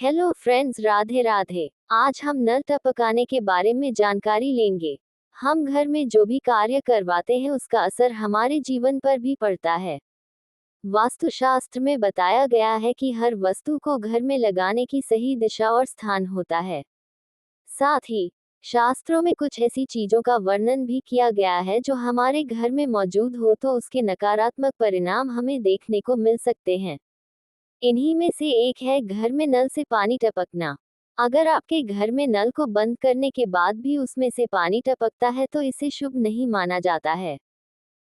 Hello friends, Radhe Radhe. आज हम नल टपकाने के बारे में जानकारी लेंगे। हम घर में जो भी कार्य करवाते हैं उसका असर हमारे जीवन पर भी पड़ता है। वास्तुशास्त्र में बताया गया है कि हर वस्तु को घर में लगाने की सही दिशा और स्थान होता है। साथ ही शास्त्रों में कुछ ऐसी चीजों का वर्णन भी किया गया है जो हमारे घर में मौजूद हो तो उसके नकारात्मक परिणाम हमें देखने को मिल सकते हैं। इन्हीं में से एक है घर में नल से पानी टपकना। अगर आपके घर में नल को बंद करने के बाद भी उसमें से पानी टपकता है तो इसे शुभ नहीं माना जाता है।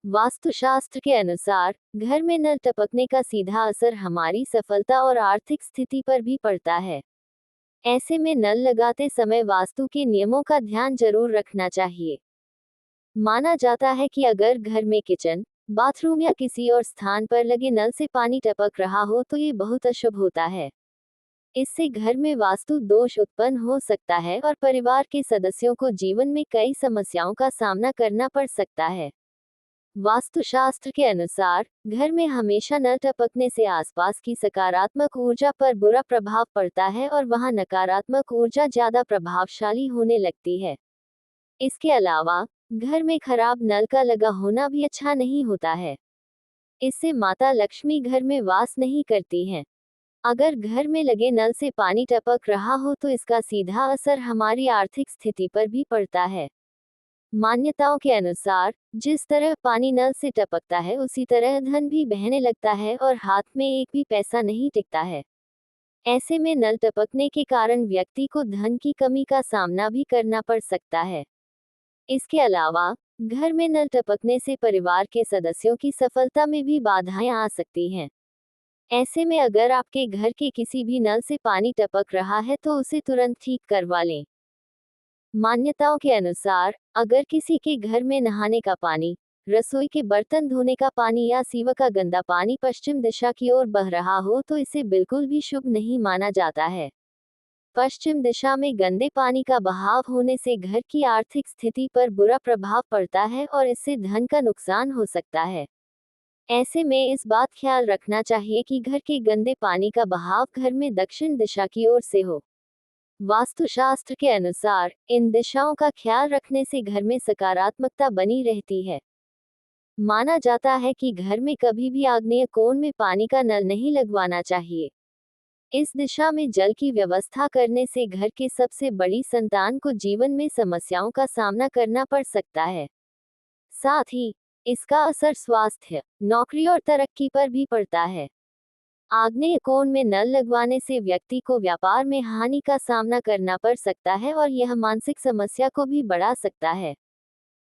वास्तुशास्त्र के अनुसार घर में नल टपकने का सीधा असर हमारी सफलता और आर्थिक स्थिति पर भी पड़ता है। ऐसे में नल लगाते समय वास्तु के नियमों का ध्यान जरूर रखना चाहिए। माना जाता है कि अगर घर में किचन, बाथरूम या किसी और स्थान पर लगे नल से पानी टपक रहा हो तो ये बहुत अशुभ होता है। इससे घर में वास्तु दोष उत्पन्न हो सकता है और परिवार के सदस्यों को जीवन में कई समस्याओं का सामना करना पड़ सकता है। वास्तुशास्त्र के अनुसार घर में हमेशा नल टपकने से आसपास की सकारात्मक ऊर्जा पर बुरा प्रभाव पड़ता है और वहां नकारात्मक ऊर्जा ज्यादा प्रभावशाली होने लगती है। इसके अलावा घर में खराब नल का लगा होना भी अच्छा नहीं होता है। इससे माता लक्ष्मी घर में वास नहीं करती हैं। अगर घर में लगे नल से पानी टपक रहा हो तो इसका सीधा असर हमारी आर्थिक स्थिति पर भी पड़ता है। मान्यताओं के अनुसार जिस तरह पानी नल से टपकता है उसी तरह धन भी बहने लगता है और हाथ में एक भी पैसा नहीं टिकता है। ऐसे में नल टपकने के कारण व्यक्ति को धन की कमी का सामना भी करना पड़ सकता है। इसके अलावा घर में नल टपकने से परिवार के सदस्यों की सफलता में भी बाधाएं आ सकती हैं। ऐसे में अगर आपके घर के किसी भी नल से पानी टपक रहा है तो उसे तुरंत ठीक करवा लें। मान्यताओं के अनुसार अगर किसी के घर में नहाने का पानी, रसोई के बर्तन धोने का पानी या सीवर का गंदा पानी पश्चिम दिशा की ओर बह रहा हो तो इसे बिल्कुल भी शुभ नहीं माना जाता है। पश्चिम दिशा में गंदे पानी का बहाव होने से घर की आर्थिक स्थिति पर बुरा प्रभाव पड़ता है और इससे धन का नुकसान हो सकता है। ऐसे में इस बात ख्याल रखना चाहिए कि घर के गंदे पानी का बहाव घर में दक्षिण दिशा की ओर से हो। वास्तुशास्त्र के अनुसार इन दिशाओं का ख्याल रखने से घर में सकारात्मकता बनी रहती है। माना जाता है कि घर में कभी भी आग्नेय कोण में पानी का नल नहीं लगवाना चाहिए। इस दिशा में जल की व्यवस्था करने से घर के सबसे बड़ी संतान को जीवन में समस्याओं का सामना करना पड़ सकता है। साथ ही इसका असर स्वास्थ्य, नौकरी और तरक्की पर भी पड़ता है। आग्नेय कोण में नल लगवाने से व्यक्ति को व्यापार में हानि का सामना करना पड़ सकता है और यह मानसिक समस्या को भी बढ़ा सकता है।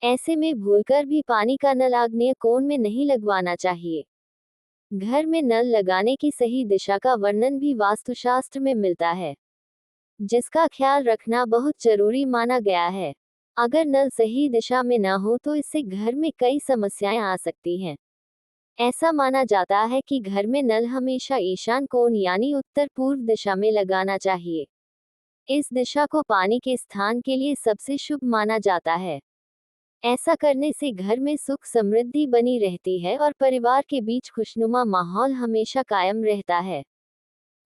ऐसे में भूलकर भी पानी का नल आग्नेय कोण में नहीं लगवाना चाहिए। घर में नल लगाने की सही दिशा का वर्णन भी वास्तुशास्त्र में मिलता है, जिसका ख्याल रखना बहुत जरूरी माना गया है। अगर नल सही दिशा में न हो तो इससे घर में कई समस्याएं आ सकती हैं। ऐसा माना जाता है कि घर में नल हमेशा ईशान कोण यानी उत्तर पूर्व दिशा में लगाना चाहिए। इस दिशा को पानी के स्थान के लिए सबसे शुभ माना जाता है। ऐसा करने से घर में सुख समृद्धि बनी रहती है और परिवार के बीच खुशनुमा माहौल हमेशा कायम रहता है।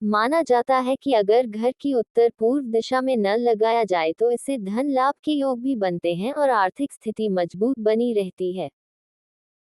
माना जाता है कि अगर घर की उत्तर पूर्व दिशा में नल लगाया जाए तो इससे धन लाभ के योग भी बनते हैं और आर्थिक स्थिति मजबूत बनी रहती है।